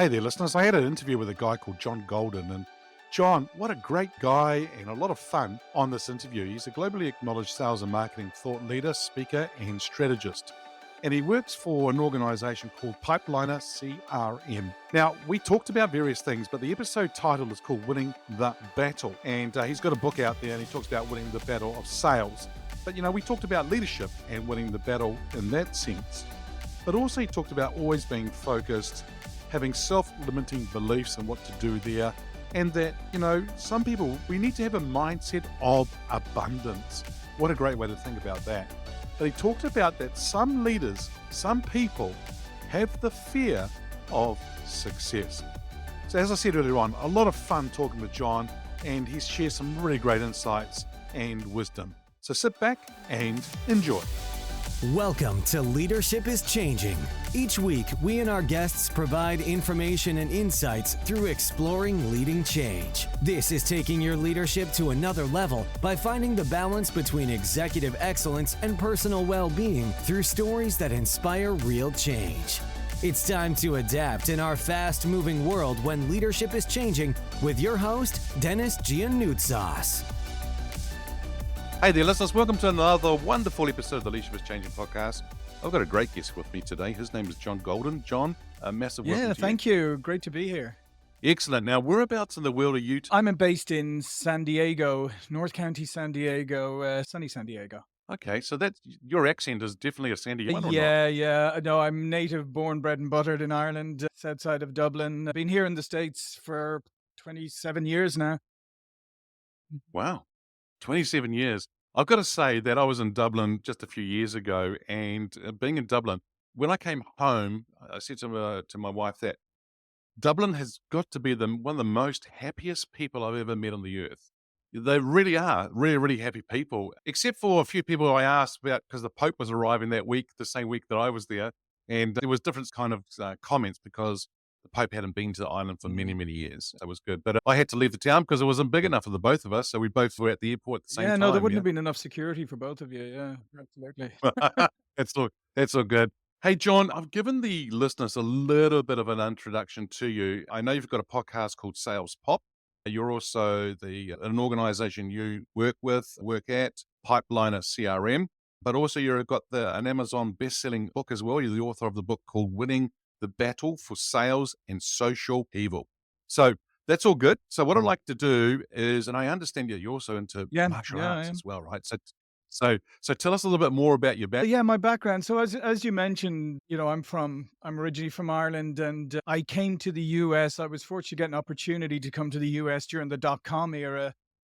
Hey there, listeners. I had an interview with a guy called John Golden. And John, what a great guy and a lot of fun on this interview. He's a globally acknowledged sales and marketing thought leader, speaker, and strategist. And he works for an organization called Pipeliner CRM. Now, we talked about various things, but the episode title is called Winning the Battle. And he's got a book out there and he talks about winning the battle of sales. But, we talked about leadership and winning the battle in that sense. But also he talked about always being focused, having self-limiting beliefs and what to do there. And that, some people, we need to have a mindset of abundance. What a great way to think about that. But he talked about that some leaders, some people have the fear of success. So as I said earlier on, a lot of fun talking with John, and he's shared some really great insights and wisdom. So sit back and enjoy. Welcome to Leadership is Changing. Each week, we and our guests provide information and insights through exploring leading change. This is taking your leadership to another level by finding the balance between executive excellence and personal well-being through stories that inspire real change. It's time to adapt in our fast-moving world when leadership is changing with your host, Dennis Giannoutsas. Hey there, listeners. Welcome to another wonderful episode of the Leadership is Changing podcast. I've got a great guest with me today. His name is John Golden. John, a massive welcome to you. Thank you. Great to be here. Excellent. Now, whereabouts in the world are you? I'm based in San Diego, North County, San Diego, sunny San Diego. Okay, so your accent is definitely a San Diego one, or not? Yeah. No, I'm native, born, bred and buttered in Ireland, south side of Dublin. I've been here in the States for 27 years now. Wow. 27 years. I've got to say that I was in Dublin just a few years ago, and being in Dublin, when I came home, I said to my wife that Dublin has got to be one of the most happiest people I've ever met on the earth. They really are really, really happy people, except for a few people I asked about because the Pope was arriving that week, the same week that I was there. And there was different kind of comments because the Pope hadn't been to the island for many, many years. That was good. But I had to leave the town because it wasn't big enough for the both of us. So we both were at the airport at the same time. Yeah, no, there wouldn't have been enough security for both of you. Yeah, absolutely. That's all good. Hey, John, I've given the listeners a little bit of an introduction to you. I know you've got a podcast called Sales Pop. You're also an organization you work at, Pipeliner CRM, but also you've got an Amazon best-selling book as well. You're the author of the book called Winning the Battle for Sales and Social Evil. So that's all good. So what I'd like to do is, and I understand you're also into martial arts as well, right? So tell us a little bit more about your background. Yeah, my background. So as you mentioned, I'm originally from Ireland, and I came to the US. I was fortunate to get an opportunity to come to the US during the dot-com era.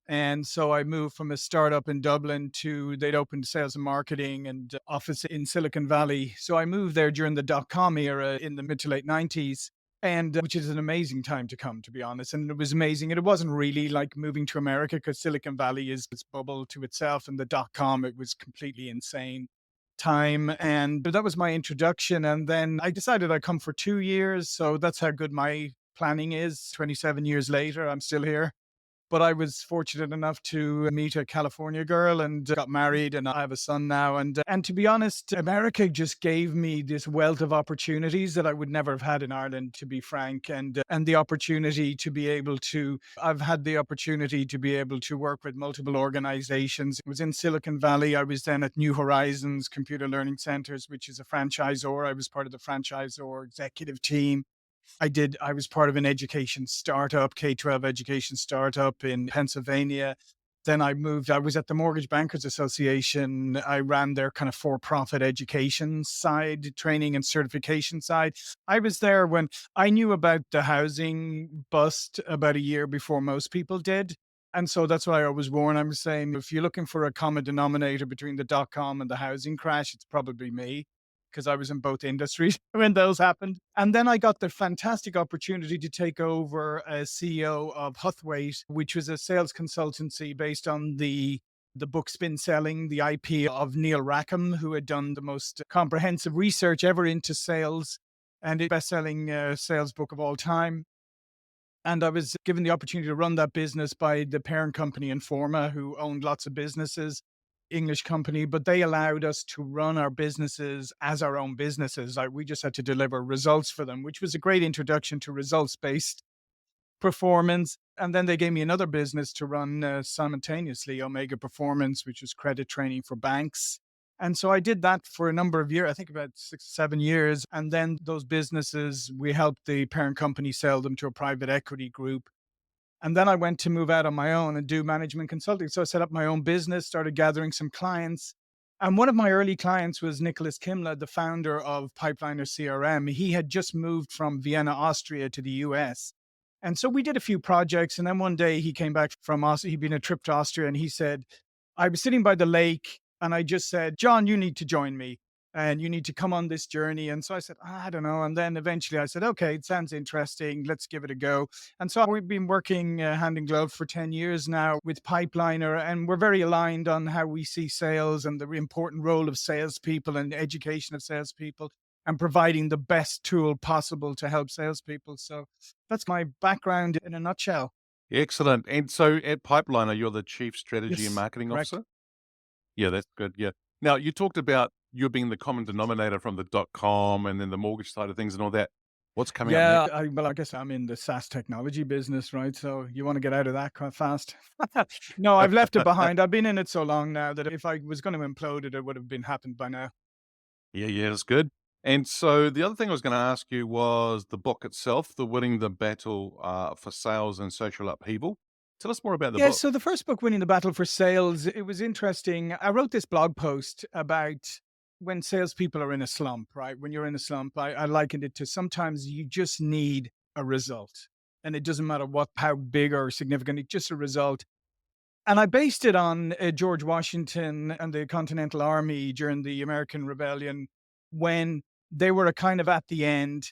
And so I moved from a startup in Dublin to they'd opened sales and marketing and office in Silicon Valley. So I moved there during the dot-com era in the mid to late 90s. And which is an amazing time to come, to be honest. And it was amazing. And it wasn't really like moving to America because Silicon Valley is this bubble to itself. And the dot-com, it was completely insane time. And that was my introduction. And then I decided I'd come for 2 years. So that's how good my planning is. 27 years later, I'm still here. But I was fortunate enough to meet a California girl and got married, and I have a son now. And to be honest, America just gave me this wealth of opportunities that I would never have had in Ireland, to be frank. And the opportunity to be able to, I've had the opportunity to be able to work with multiple organizations. It was in Silicon Valley. I was then at New Horizons Computer Learning Centers, which is a franchisor. I was part of the franchisor executive team. I was part of an education startup, K-12 education startup in Pennsylvania. Then I was at the Mortgage Bankers Association. I ran their kind of for-profit education side, training and certification side. I was there when I knew about the housing bust about a year before most people did. And so that's why I was warned. I'm saying, if you're looking for a common denominator between the dot-com and the housing crash, it's probably me, because I was in both industries when those happened. And then I got the fantastic opportunity to take over as CEO of Huthwaite, which was a sales consultancy based on the book Spin Selling, the IP of Neil Rackham, who had done the most comprehensive research ever into sales and a best-selling sales book of all time. And I was given the opportunity to run that business by the parent company Informa, who owned lots of businesses. English company, but they allowed us to run our businesses as our own businesses. Like we just had to deliver results for them, which was a great introduction to results based performance. And then they gave me another business to run simultaneously, Omega Performance, which was credit training for banks. And so I did that for a number of years, I think about 6, 7 years. And then those businesses, we helped the parent company sell them to a private equity group. And then I went to move out on my own and do management consulting. So I set up my own business, started gathering some clients. And one of my early clients was Nicholas Kimla, the founder of Pipeliner CRM. He had just moved from Vienna, Austria to the US. And so we did a few projects. And then one day he came back from Austria. He'd been a trip to Austria and he said, I was sitting by the lake and I just said, John, you need to join me and you need to come on this journey. And so I said, I don't know. And then eventually I said, okay, it sounds interesting. Let's give it a go. And so we've been working hand in glove for 10 years now with Pipeliner, and we're very aligned on how we see sales and the important role of salespeople and education of salespeople and providing the best tool possible to help salespeople. So that's my background in a nutshell. Excellent. And so at Pipeliner, you're the Chief Strategy and Yes, Marketing correct. Officer? Yeah, that's good. Yeah. Now, you talked about you being the common denominator from the .com and then the mortgage side of things and all that. What's coming up next? Yeah, well, I guess I'm in the SaaS technology business, right? So you want to get out of that quite fast. No, I've left it behind. I've been in it so long now that if I was going to implode it, it would have been happened by now. Yeah, that's good. And so the other thing I was going to ask you was the book itself, The Winning the Battle for Sales and Social Upheaval. Tell us more about the Yeah, book. so the first book, Winning the Battle for Sales, it was interesting. I wrote this blog post about when salespeople are in a slump, right? When you're in a slump, I likened it to sometimes you just need a result. And it doesn't matter how big or significant, it's just a result. And I based it on George Washington and the Continental Army during the American Rebellion when they were a kind of at the end.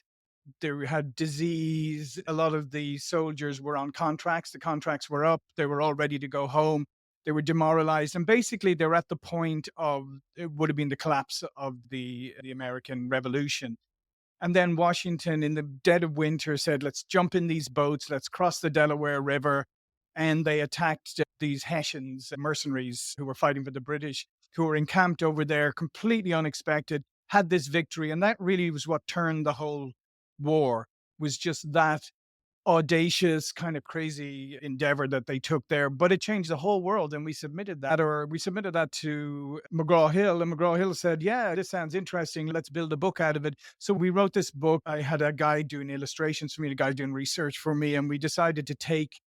They had disease. A lot of the soldiers were on contracts. The contracts were up. They were all ready to go home. They were demoralized. And basically, they were at the point of it would have been the collapse of the American Revolution. And then Washington, in the dead of winter, said, let's jump in these boats, let's cross the Delaware River. And they attacked these Hessians, mercenaries who were fighting for the British, who were encamped over there, completely unexpected, had this victory. And that really was what turned the whole war, was just that audacious kind of crazy endeavor that they took there, but it changed the whole world. And we submitted that to McGraw-Hill, and McGraw-Hill said, yeah, this sounds interesting, let's build a book out of it. So we wrote this book. I had a guy doing illustrations for me, a guy doing research for me, and we decided to take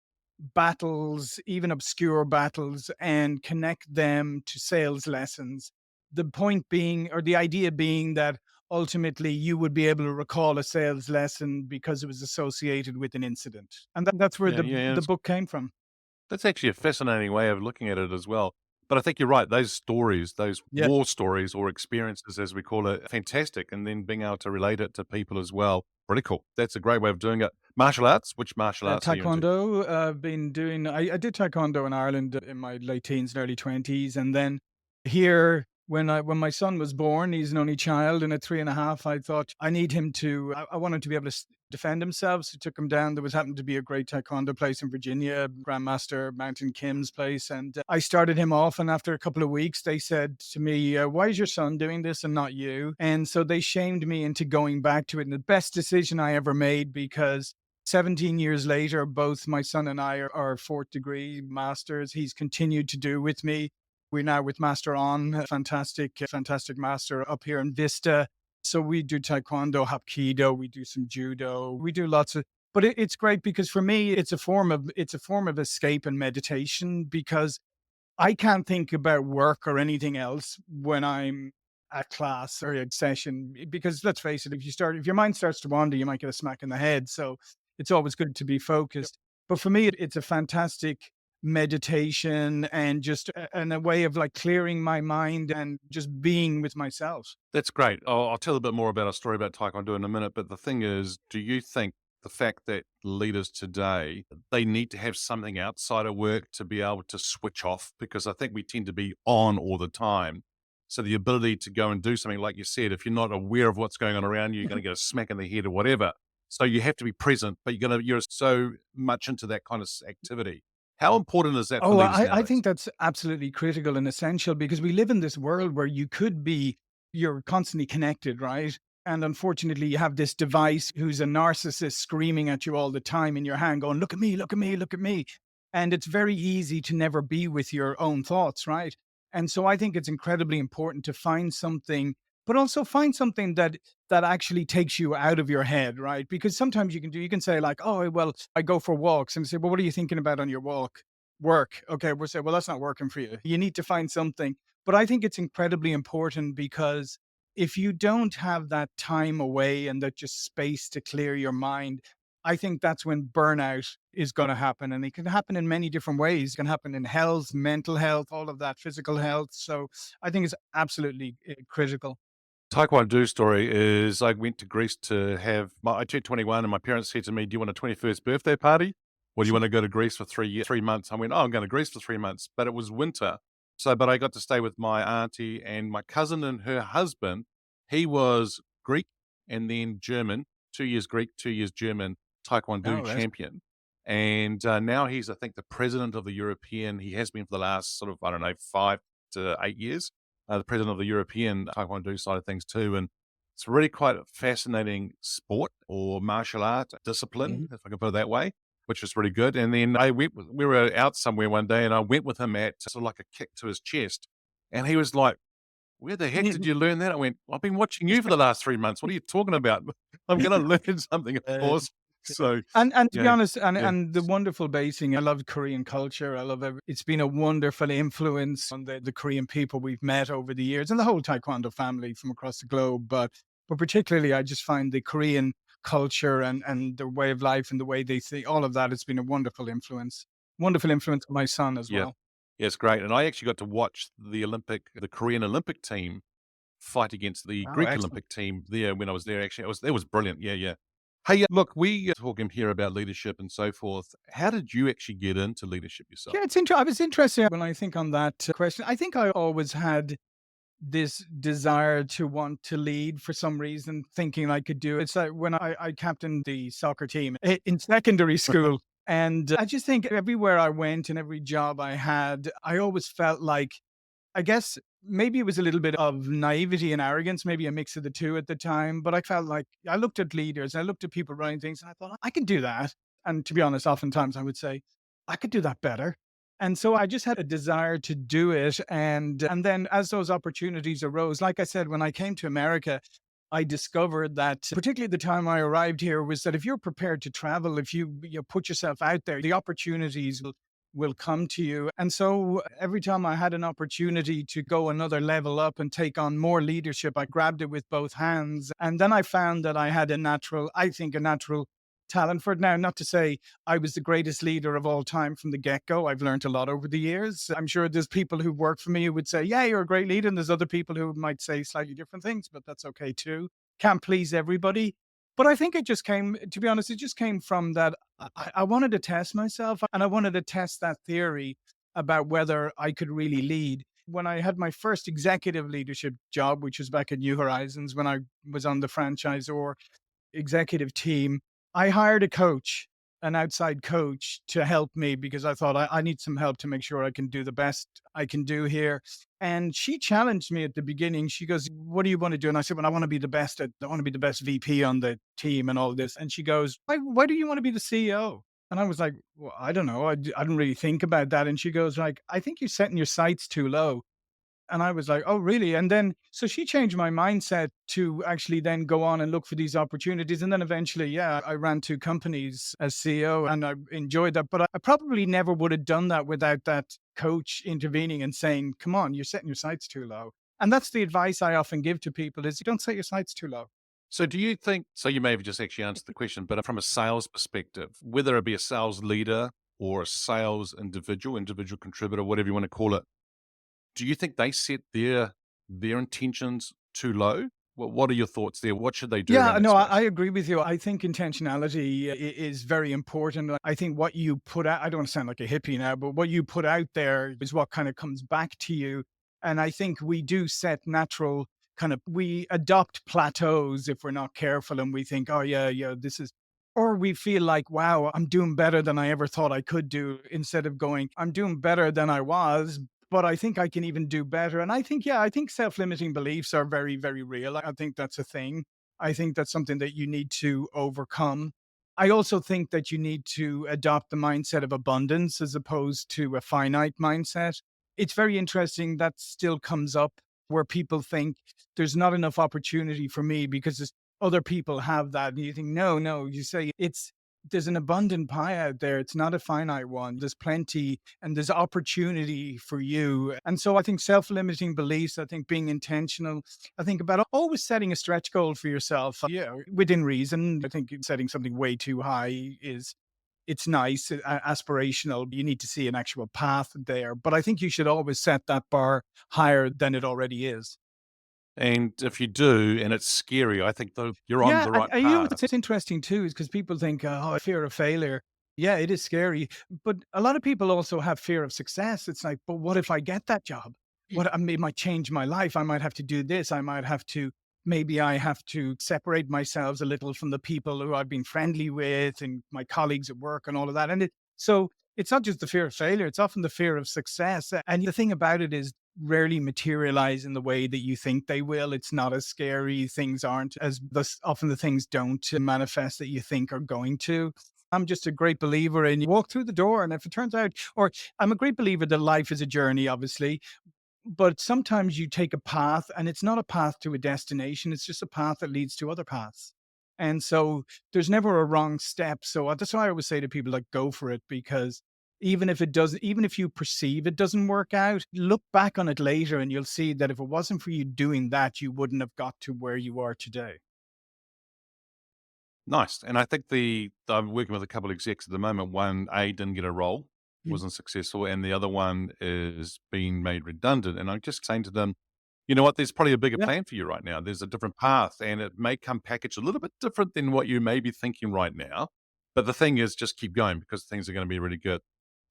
battles, even obscure battles, and connect them to sales lessons. The point being, or the idea being, that ultimately you would be able to recall a sales lesson because it was associated with an incident. And that's where Yeah, the book came from. that's actually a fascinating way of looking at it as well. But I think you're right. Those stories, those Yeah. war stories or experiences, as we call it, fantastic. And then being able to relate it to people as well, pretty cool. That's a great way of doing it. Martial arts, which martial arts are you into? Taekwondo, I've been doing, I did Taekwondo in Ireland in my late teens and early 20s. And then here, when my son was born, he's an only child, and at 3.5, I thought I need him to, I want him to be able to defend himself. So took him down. There was happened to be a great Taekwondo place in Virginia, Grandmaster Mountain Kim's place. And I started him off. And after a couple of weeks, they said to me, why is your son doing this and not you? And so they shamed me into going back to it. And the best decision I ever made, because 17 years later, both my son and I are fourth degree masters. He's continued to do with me. We're now with Master On, a fantastic master up here in Vista. So we do Taekwondo, Hapkido, we do some Judo, we do lots of, but it's great because for me, it's a form of escape and meditation, because I can't think about work or anything else when I'm at class or a session, because let's face it, if your mind starts to wander, you might get a smack in the head. So it's always good to be focused. But for me, it's a fantastic meditation and just and a way of like clearing my mind and just being with myself. That's great. I'll tell a bit more about a story about Taekwondo in a minute. But the thing is, do you think the fact that leaders today, they need to have something outside of work to be able to switch off? Because I think we tend to be on all the time. So the ability to go and do something, like you said, if you're not aware of what's going on around you, you're going to get a smack in the head or whatever. So you have to be present, but you're so much into that kind of activity. How important is that for Oh, leaders I nowadays? think that's absolutely critical and essential because we live in this world where you're constantly connected, right? And unfortunately, you have this device who's a narcissist screaming at you all the time in your hand, going, look at me, look at me, look at me. And it's very easy to never be with your own thoughts, right? And so I think it's incredibly important to find something, but also find something that actually takes you out of your head, right? Because sometimes you can say, like, oh, well, I go for walks. And say, well, what are you thinking about on your walk? Work. Okay, we'll say, well, that's not working for you. You need to find something. But I think it's incredibly important because if you don't have that time away and that just space to clear your mind, I think that's when burnout is going to happen. And it can happen in many different ways. It can happen in health, mental health, all of that, physical health. So I think it's absolutely critical. Taekwondo story is I went to Greece to have I turned 21 and my parents said to me, "Do you want a 21st birthday party? Or do you want to go to Greece for 3 months?" I went, "Oh, I'm going to Greece for 3 months." But it was winter. But I got to stay with my auntie and my cousin and her husband. He was Greek and then German, 2 years Greek, 2 years German All Taekwondo right. champion. And now he's, I think, the president of the European. He has been for the last sort of, I don't know, 5 to 8 years, the president of the European Taekwondo side of things too. And it's really quite a fascinating sport or martial art discipline, Mhm. if I can put it that way, which was really good. And then we were out somewhere one day and I went with him at sort of like a kick to his chest. And he was like, "Where the heck did you learn that?" I went, "I've been watching you for the last 3 months. What are you talking about?" I'm going to learn something, of Uh, course. So, and to be yeah, honest, yeah. and the wonderful basing, I love Korean culture. I love it's been a wonderful influence on the Korean people we've met over the years and the whole Taekwondo family from across the globe. But particularly, I just find the Korean culture and their way of life and the way they think, all of that has been a wonderful influence on my son as Yeah. well. Yeah, it's great. And I actually got to watch the Korean Olympic team fight against the Oh, Greek excellent. Olympic team there when I was there. Actually, it was brilliant. Yeah, yeah. Hey, look, we talking here about leadership and so forth. How did you actually get into leadership yourself? Yeah, I was interested when I think on that question. I think I always had this desire to want to lead for some reason, thinking I could do it. It's like when I captained the soccer team in secondary school. And I just think everywhere I went and every job I had, I always felt like, I guess maybe it was a little bit of naivety and arrogance, maybe a mix of the two at the time. But I felt like I looked at leaders, I looked at people running things, and I thought, I can do that. And to be honest, oftentimes I would say, I could do that better. And so I just had a desire to do it. And then as those opportunities arose, like I said, when I came to America, I discovered that particularly the time I arrived here was that if you're prepared to travel, if you put yourself out there, the opportunities will come to you. And so every time I had an opportunity to go another level up and take on more leadership, I grabbed it with both hands. And then I found that I had I think, a natural talent for it. Now, not to say I was the greatest leader of all time from the get go. I've learned a lot over the years. I'm sure there's people who work for me who would say, yeah, you're a great leader. And there's other people who might say slightly different things, but that's okay too. Can't please everybody. But I think it just came, to be honest, it just came from that I wanted to test myself and I wanted to test that theory about whether I could really lead. When I had my first executive leadership job, which was back at New Horizons, when I was on the franchisor executive team, I hired a coach, an outside coach to help me because I thought I need some help to make sure I can do the best I can do here. And she challenged me at the beginning. She goes, "What do you want to do?" And I said, "Well, I want to be the best I want to be the best VP on the team and all this." And she goes, why do you want to be the CEO?" And I was like, "Well, I don't know. I didn't really think about that." And she goes, like, "I think you're setting your sights too low." And I was like, "Oh, really?" And then, so she changed my mindset to actually then go on and look for these opportunities. And then eventually, yeah, I ran two companies as CEO and I enjoyed that. But I probably never would have done that without that coach intervening and saying, "Come on, you're setting your sights too low." And that's the advice I often give to people is, you don't set your sights too low. So do you think, so you may have just actually answered the question, but from a sales perspective, whether it be a sales leader or a sales individual contributor, whatever you want to call it, do you think they set their intentions too low? What are your thoughts there? What should they do around Yeah, that no, I space? agree with you. I think intentionality is very important. I think what you put out, I don't want to sound like a hippie now, but what you put out there is what kind of comes back to you. And I think we do set natural we adopt plateaus if we're not careful and we think, oh, yeah, yeah, this is. Or we feel like, wow, I'm doing better than I ever thought I could do, instead of going, I'm doing better than I was, but I think I can even do better. And I think, yeah, I think self limiting beliefs are very, very real. I think that's a thing. I think that's something that you need to overcome. I also think that you need to adopt the mindset of abundance as opposed to a finite mindset. It's very interesting that still comes up where people think there's not enough opportunity for me because other people have that. And you think, no, no, you say there's an abundant pie out there. It's not a finite one. There's plenty and there's opportunity for you. And so I think self limiting beliefs, I think being intentional, I think about always setting a stretch goal for yourself. Yeah, within reason. I think setting something way too high is it's nice, aspirational. You need to see an actual path there. But I think you should always set that bar higher than it already is. And if you do, and it's scary, I think though you're on Yeah, the right you know path. what's interesting too is because people think, "Oh, fear of failure." Yeah, it is scary, but a lot of people also have fear of success. It's like, "But what if I get that job? What I mean, it might change my life. I might have to do this. I might have to maybe I have to separate myself a little from the people who I've been friendly with and my colleagues at work and all of that." And it's not just the fear of failure, it's often the fear of success. And the thing about it is rarely materialize in the way that you think they will. It's not as scary. Things aren't as thus often the things don't manifest that you think are going to. I'm just a great believer in you walk through the door. And if it turns out, or I'm a great believer that life is a journey, obviously, but sometimes you take a path and it's not a path to a destination. It's just a path that leads to other paths. And so there's never a wrong step. So that's why I always say to people, like, go for it, because even if it doesn't, even if you perceive it doesn't work out, look back on it later and you'll see that if it wasn't for you doing that, you wouldn't have got to where you are today. Nice. And I think I'm working with a couple of execs at the moment. One, A, didn't get a role, Mm. wasn't successful, and the other one is being made redundant. And I'm just saying to them, you know what, there's probably a bigger Yeah. plan for you right now. There's a different path, and it may come packaged a little bit different than what you may be thinking right now. But the thing is, just keep going because things are going to be really good.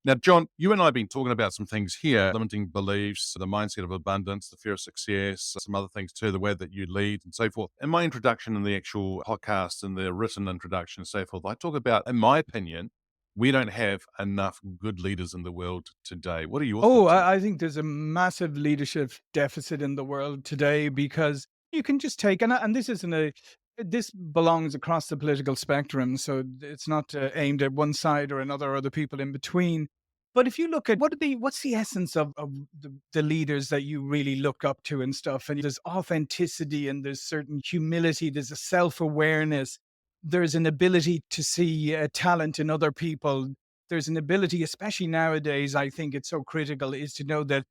Now, John, you and I have been talking about some things here, limiting beliefs, the mindset of abundance, the fear of success, some other things too, the way that you lead and so forth. In my introduction in the actual podcast and the written introduction and so forth, I talk about, in my opinion, we don't have enough good leaders in the world today. What are your Oh, thoughts on that? I think there's a massive leadership deficit in the world today because you can just take, and this isn't a, this belongs across the political spectrum. So it's not aimed at one side or another or the people in between. But if you look at what's the essence of the leaders that you really look up to and stuff, and there's authenticity and there's certain humility, there's a self awareness, there's an ability to see talent in other people, there's an ability, especially nowadays, I think it's so critical, is to know that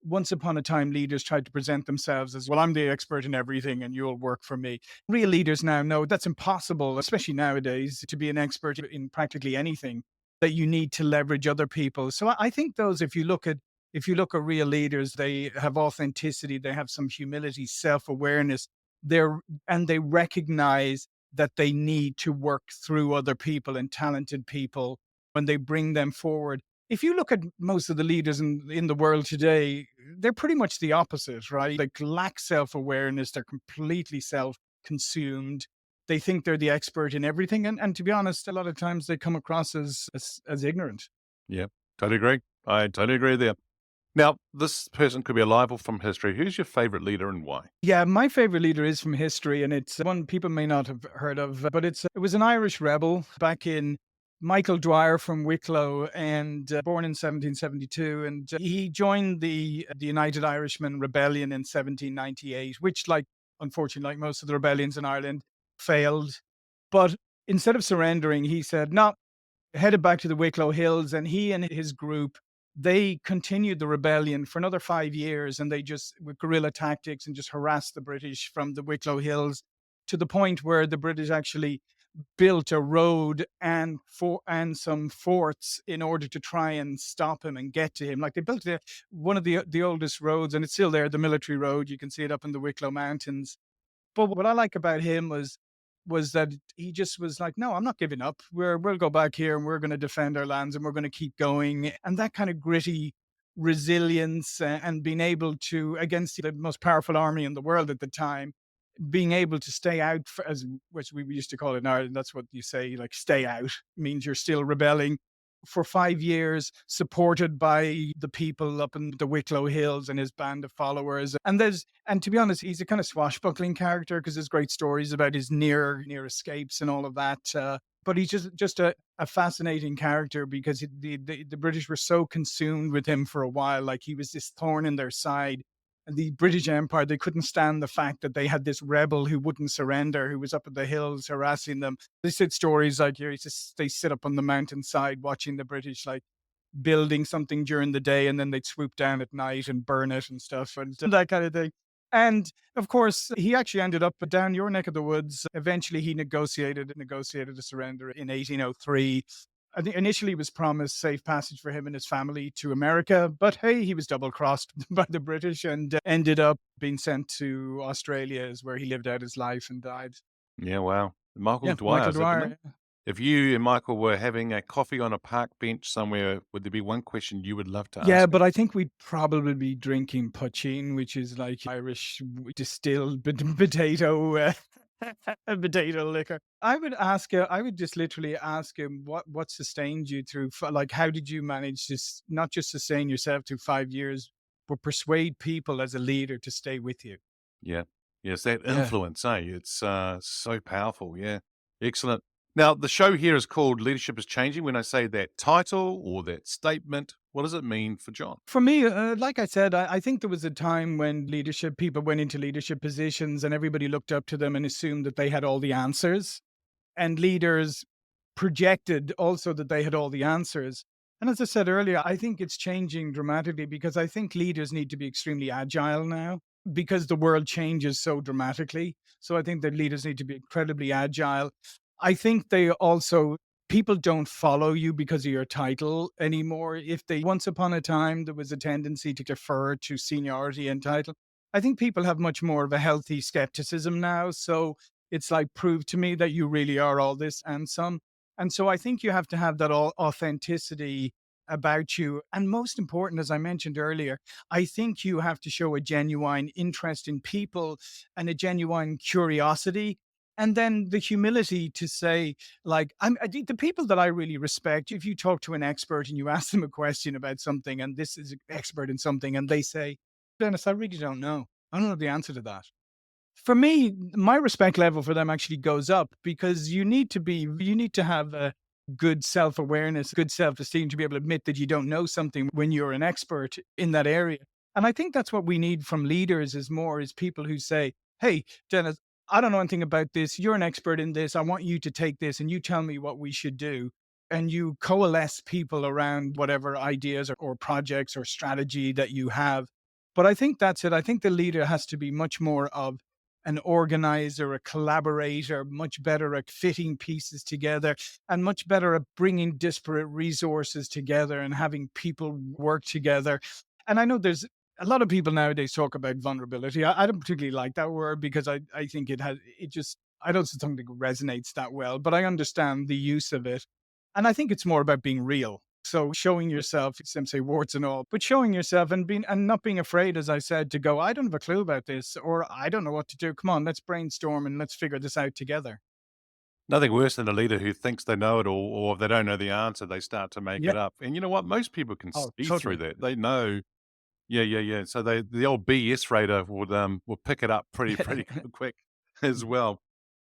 once upon a time, leaders tried to present themselves as, well, I'm the expert in everything and you'll work for me. Real leaders now know that's impossible, especially nowadays, to be an expert in practically anything, that you need to leverage other people. So I think those, if you look at real leaders, they have authenticity, they have some humility, self-awareness, they're and they recognize that they need to work through other people and talented people when they bring them forward. If you look at most of the leaders in the world today, they're pretty much the opposite, right? They lack self awareness. They're completely self consumed. They think they're the expert in everything. And to be honest, a lot of times they come across as ignorant. Yeah, totally agree. I totally agree there. Now, this person could be alive or from history. Who's your favorite leader and why? Yeah, my favorite leader is from history, and it's one people may not have heard of, but it was an Irish rebel back in Michael Dwyer from Wicklow, and born in 1772, and he joined the United Irishmen Rebellion in 1798, which, like unfortunately, like most of the rebellions in Ireland, failed. But instead of surrendering, he said, "No, headed back to the Wicklow Hills," and he and his group, they continued the rebellion for another 5 years, and they just with guerrilla tactics and just harassed the British from the Wicklow Hills to the point where the British actually built a road and some forts in order to try and stop him and get to him. Like they built one of the oldest roads, and it's still there, the military road. You can see it up in the Wicklow Mountains. But what I like about him was that he just was like, "No, I'm not giving up. We'll go back here and we're going to defend our lands and we're going to keep going." And that kind of gritty resilience and being able to against the most powerful army in the world at the time. being able to stay out for, as which we used to call it in Ireland, that's what you say, like stay out means you're still rebelling for 5 years, supported by the people up in the Wicklow Hills and his band of followers. And to be honest, he's a kind of swashbuckling character because there's great stories about his near escapes and all of that. But he's just a fascinating character because the British were so consumed with him for a while, like he was this thorn in their side. And the British Empire, they couldn't stand the fact that they had this rebel who wouldn't surrender, who was up in the hills harassing them. They said stories like, you know, they sit up on the mountainside watching the British like building something during the day, and then they'd swoop down at night and burn it and stuff and that kind of thing. And of course, he actually ended up down your neck of the woods. Eventually, he negotiated a surrender in 1803. I think initially was promised safe passage for him and his family to America, but hey, he was double crossed by the British and ended up being sent to Australia, is where he lived out his life and died. Yeah, wow. Michael Yeah, Dwyer, Michael is it, the name? Dwyer. If you and Michael were having a coffee on a park bench somewhere, would there be one question you would love to Yeah, ask him? but I think we'd probably be drinking poachine, which is like Irish distilled potato potato liquor. I would just literally ask him what sustained you through, like, how did you manage to not just sustain yourself through 5 years, but persuade people as a leader to stay with you? Yeah. Yes, that Yeah. influence, eh? It's so powerful. Yeah. Excellent. Now, the show here is called Leadership is Changing. When I say that title or that statement, what does it mean for John? For me, like I said, I think there was a time when leadership people went into leadership positions and everybody looked up to them and assumed that they had all the answers, and leaders projected also that they had all the answers. And as I said earlier, I think it's changing dramatically because I think leaders need to be extremely agile now because the world changes so dramatically. So I think that leaders need to be incredibly agile. I think they also, people don't follow you because of your title anymore. If they, once upon a time, there was a tendency to defer to seniority and title. I think people have much more of a healthy skepticism now. So it's like, prove to me that you really are all this and some. And so I think you have to have that all authenticity about you. And most important, as I mentioned earlier, I think you have to show a genuine interest in people and a genuine curiosity. And then the humility to say, like, the people that I really respect, if you talk to an expert and you ask them a question about something, and this is an expert in something, and they say, Dennis, I really don't know. I don't know the answer to that. For me, my respect level for them actually goes up because you need to have a good self-awareness, good self-esteem to be able to admit that you don't know something when you're an expert in that area. And I think that's what we need from leaders is people who say, "Hey, Dennis, I don't know anything about this. You're an expert in this. I want you to take this and you tell me what we should do." And you coalesce people around whatever ideas or projects or strategy that you have. But I think that's it. I think the leader has to be much more of an organizer, a collaborator, much better at fitting pieces together, and much better at bringing disparate resources together and having people work together. And I know there's a lot of people nowadays talk about vulnerability. I don't particularly like that word because I think I don't think it resonates that well, but I understand the use of it. And I think it's more about being real. So showing yourself, some say warts and all, but showing yourself and being and not being afraid, as I said, to go, I don't have a clue about this, or I don't know what to do. Come on, let's brainstorm and let's figure this out together. Nothing worse than a leader who thinks they know it all, or if they don't know the answer, they start to make Yeah. it up. And you know what? Most people can Oh, see through totally. that. They know. Yeah, yeah, yeah. So the old BS radar would pick it up pretty quick as well.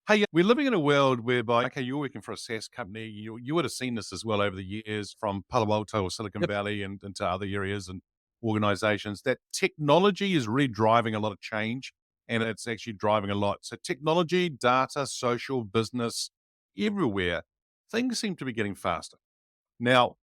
Hey, we're living in a world whereby, okay, you're working for a SaaS company. You would have seen this as well over the years from Palo Alto or Silicon Yep. Valley and into other areas and organizations that technology is really driving a lot of change and it's actually driving a lot. So technology, data, social, business, everywhere, things seem to be getting faster. Now,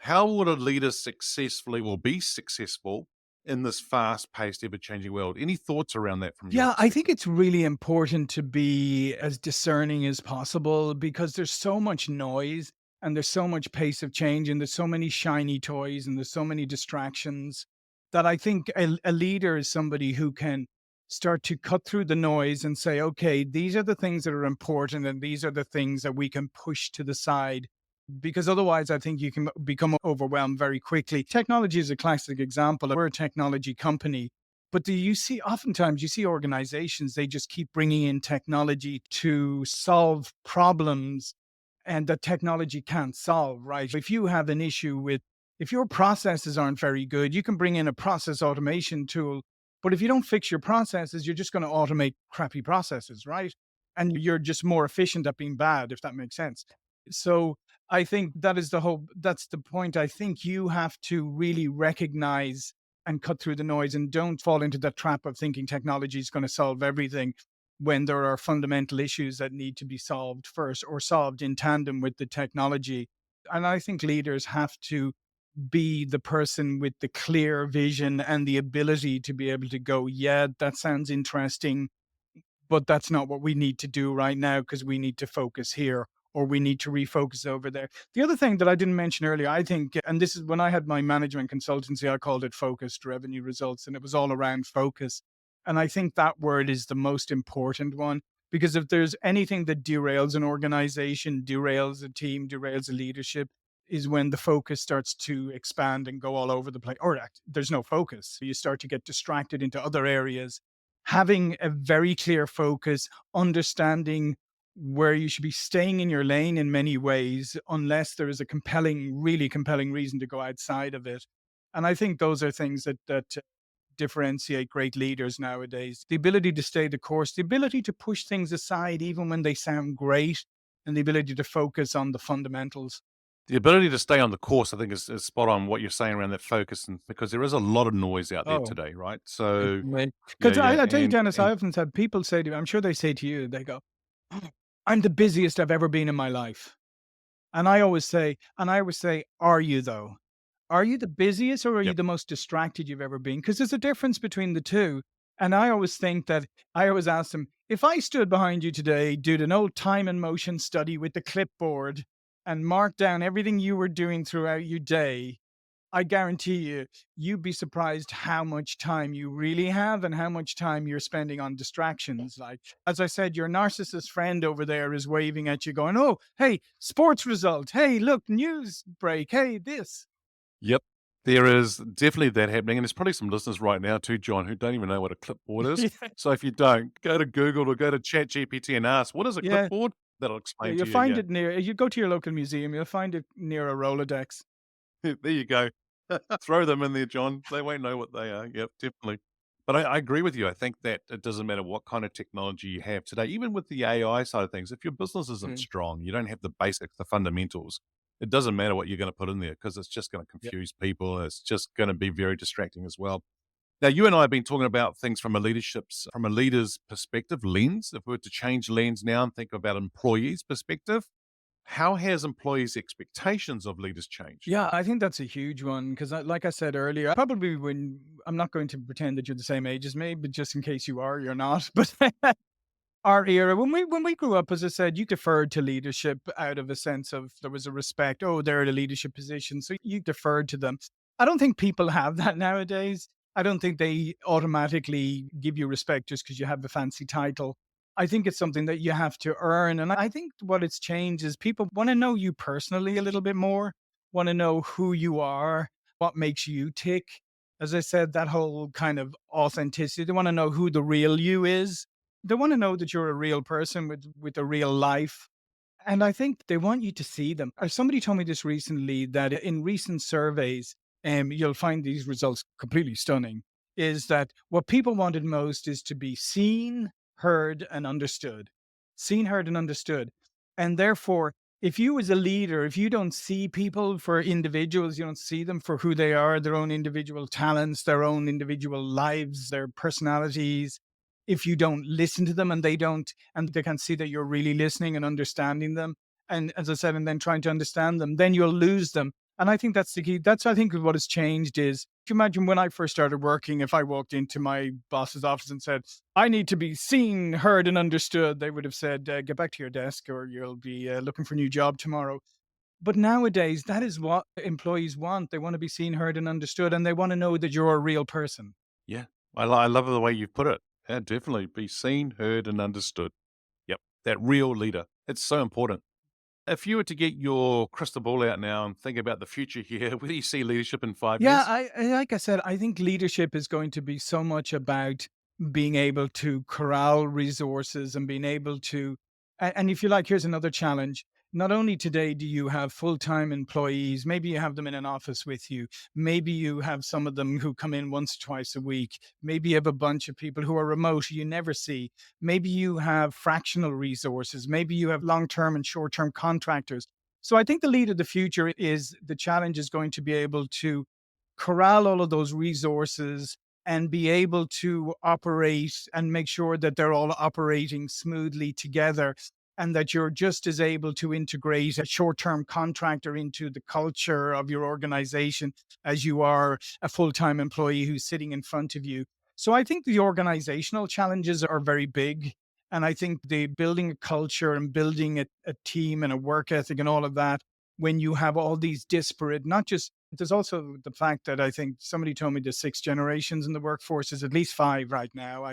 how would a leader successfully or be successful in this fast-paced, ever-changing world? Any thoughts around that from your Yeah, I think perspective? it's really important to be as discerning as possible because there's so much noise and there's so much pace of change and there's so many shiny toys and there's so many distractions that I think a leader is somebody who can start to cut through the noise and say, okay, these are the things that are important and these are the things that we can push to the side. Because otherwise, I think you can become overwhelmed very quickly. Technology is a classic example. We're a technology company, But do you see, oftentimes you see organizations, they just keep bringing in technology to solve problems and that technology can't solve, right? If you have an issue with, if your processes aren't very good, you can bring in a process automation tool. But if you don't fix your processes, you're just going to automate crappy processes, right? And you're just more efficient at being bad, if that makes sense. So I think that is the whole, that's the point. I think you have to really recognize and cut through the noise and don't fall into that trap of thinking technology is going to solve everything when there are fundamental issues that need to be solved first or solved in tandem with the technology. And I think leaders have to be the person with the clear vision and the ability to be able to go, yeah, that sounds interesting, but that's not what we need to do right now because we need to focus here or we need to refocus over there. The other thing that I didn't mention earlier, I think, and this is when I had my management consultancy, I called it focused revenue results, and it was all around focus. And I think that word is the most important one because if there's anything that derails an organization, derails a team, derails a leadership, is when the focus starts to expand and go all over the place, or there's no focus. You start to get distracted into other areas. Having a very clear focus, understanding where you should be staying in your lane in many ways, unless there is a compelling, really compelling reason to go outside of it. And I think those are things that differentiate great leaders nowadays. The ability to stay the course, the ability to push things aside even when they sound great, and the ability to focus on the fundamentals. The ability to stay on the course, I think, is spot on what you're saying around that focus, and because there is a lot of noise out there Oh, today, right? So, yeah, because yeah, I tell you, Dennis, I and often said people say to me, I'm sure they say to you, they go, "Oh, I'm the busiest I've ever been in my life." And I always say, are you though? Are you the busiest or are you yep. the most distracted you've ever been? Because there's a difference between the two. And I always think that I always ask them, if I stood behind you today, did an old time and motion study with the clipboard and marked down everything you were doing throughout your day, I guarantee you, you'd be surprised how much time you really have and how much time you're spending on distractions. Like, as I said, your narcissist friend over there is waving at you, going, "Oh, hey, sports result. Hey, look, news break. Hey, this." Yep. There is definitely that happening, and there's probably some listeners right now too, John, who don't even know what a clipboard is. Yeah. So if you don't, go to Google or go to ChatGPT and ask, "What is a Yeah. clipboard?" That'll Yeah. explain You'll to you. find Yeah, it near, you go to your local museum, you'll find it near a Rolodex. there you go. Throw them in there, John. They won't know what they are. Yep, definitely. But I agree with you. I think that it doesn't matter what kind of technology you have today, even with the AI side of things. If your business isn't Mm. strong, you don't have the basics, the fundamentals. It doesn't matter what you're going to put in there because it's just going to Yeah. confuse people. It's just going to be very distracting as well. Now, you and I have been talking about things from a leader's perspective, lens. If we were to change lens now and think about employees' perspective, how has employees' expectations of leaders changed? Yeah, I think that's a huge one because, like I said earlier, probably when I'm not going to pretend that you're the same age as me, but just in case you are, you're not. But our era, when we grew up, as I said, you deferred to leadership out of a sense of there was a respect. Oh, they're in a leadership position, so you deferred to them. I don't think people have that nowadays. I don't think they automatically give you respect just because you have a fancy title. I think it's something that you have to earn, and I think what it's changed is people want to know you personally a little bit more, want to know who you are, what makes you tick. As I said, that whole kind of authenticity. They want to know who the real you is. They want to know that you're a real person with a real life. And I think they want you to see them. Somebody told me this recently that in recent surveys, you'll find these results completely stunning. Is that what people wanted most is to be seen, heard, and understood. Seen, heard, and understood. And therefore, if you as a leader, if you don't see people for individuals, you don't see them for who they are, their own individual talents, their own individual lives, their personalities, if you don't listen to them and they don't, and they can see that you're really listening and understanding them, and as I said, and then trying to understand them, then you'll lose them. And I think that's the key. That's, I think, what has changed is, can you imagine when I first started working, if I walked into my boss's office and said, I need to be seen, heard, and understood, they would have said, get back to your desk or you'll be looking for a new job tomorrow. But nowadays, that is what employees want. They want to be seen, heard, and understood, and they want to know that you're a real person. Yeah, I love the way you've put it. Yeah, definitely be seen, heard, and understood. Yep, that real leader. It's so important. If you were to get your crystal ball out now and think about the future here, where do you see leadership in 5 Yeah, years? like I said, I think leadership is going to be so much about being able to corral resources and being able to, and if you like, here's another challenge. Not only today do you have full-time employees, maybe you have them in an office with you, maybe you have some of them who come in once, twice a week, maybe you have a bunch of people who are remote you never see, maybe you have fractional resources, maybe you have long-term and short-term contractors. So I think the lead of the future is the challenge is going to be able to corral all of those resources and be able to operate and make sure that they're all operating smoothly together and that you're just as able to integrate a short-term contractor into the culture of your organization as you are a full-time employee who's sitting in front of you. So I think the organizational challenges are very big. And I think the building a culture and building a team and a work ethic and all of that, when you have all these disparate, not just there's also the fact that I think somebody told me there's 6 generations in the workforce. Is at least 5 right now.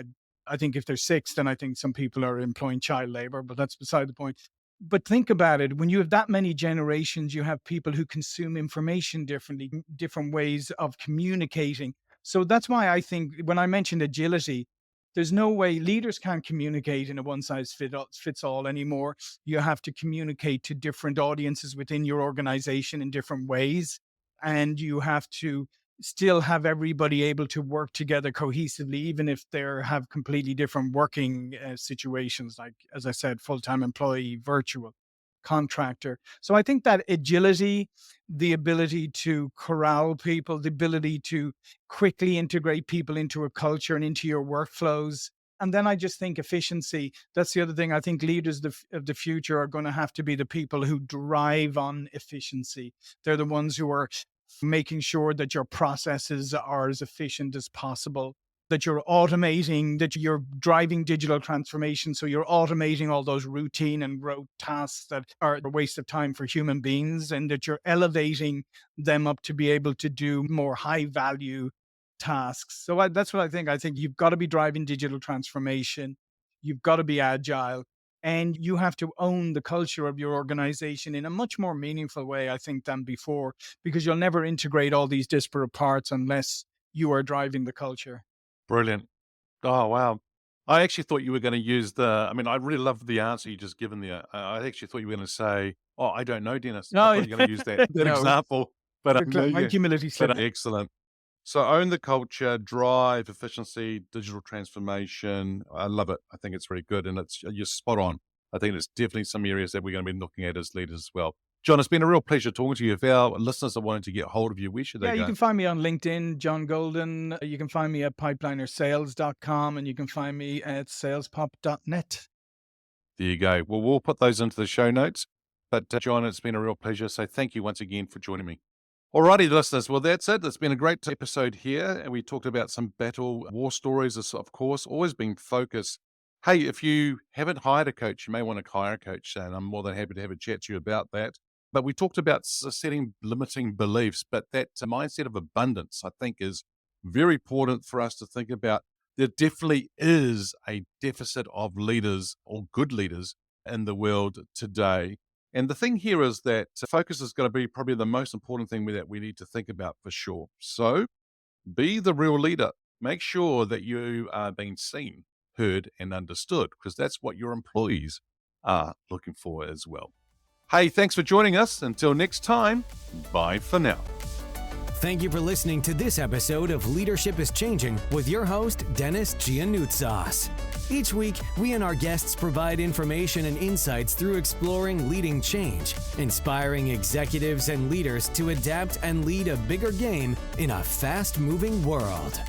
I think if there's 6, then I think some people are employing child labor, but that's beside the point. But think about it. When you have that many generations, you have people who consume information differently, different ways of communicating. So that's why I think when I mentioned agility, there's no way leaders can't communicate in a fits all anymore. You have to communicate to different audiences within your organization in different ways. And you have to still have everybody able to work together cohesively, even if they have completely different working situations, like, as I said, full-time employee, virtual, contractor. So I think that agility, the ability to corral people, the ability to quickly integrate people into a culture and into your workflows. And then I just think efficiency. That's the other thing. I think leaders of the future are going to have to be the people who drive on efficiency. They're the ones who are making sure that your processes are as efficient as possible, that you're automating, that you're driving digital transformation. So you're automating all those routine and rote tasks that are a waste of time for human beings, and that you're elevating them up to be able to do more high value tasks. So that's what I think. I think you've got to be driving digital transformation. You've got to be agile, and you have to own the culture of your organization in a much more meaningful way, I think, than before, because you'll never integrate all these disparate parts unless you are driving the culture. Brilliant. Oh, wow. I actually thought you were going to use I mean, I really love the answer you just given there. I actually thought you were going to say, "Oh, I don't know, Dennis." I No, thought you were going to use that no, example, but no, my yeah, humility slipped. excellent. So own the culture, drive efficiency, digital transformation. I love it. I think it's really good, and you're spot on. I think it's definitely some areas that we're going to be looking at as leaders as well. John, it's been a real pleasure talking to you. If our listeners are wanting to get hold of you, where should they Yeah, you go? can find me on LinkedIn, John Golden. You can find me at pipelinersales.com, and you can find me at salespop.net. There you go. Well, we'll put those into the show notes. But John, it's been a real pleasure. So thank you once again for joining me. Alrighty, listeners. Well, that's it. It's been a great episode here. And we talked about some battle war stories, of course, always being focused. Hey, if you haven't hired a coach, you may want to hire a coach. And I'm more than happy to have a chat to you about that. But we talked about setting limiting beliefs, but that mindset of abundance, I think, is very important for us to think about. There definitely is a deficit of leaders or good leaders in the world today. And the thing here is that focus is going to be probably the most important thing that we need to think about for sure. So be the real leader. Make sure that you are being seen, heard, and understood, because that's what your employees are looking for as well. Hey, thanks for joining us. Until next time, bye for now. Thank you for listening to this episode of Leadership is Changing with your host, Dennis Giannoutsas. Each week, we and our guests provide information and insights through exploring leading change, inspiring executives and leaders to adapt and lead a bigger game in a fast-moving world.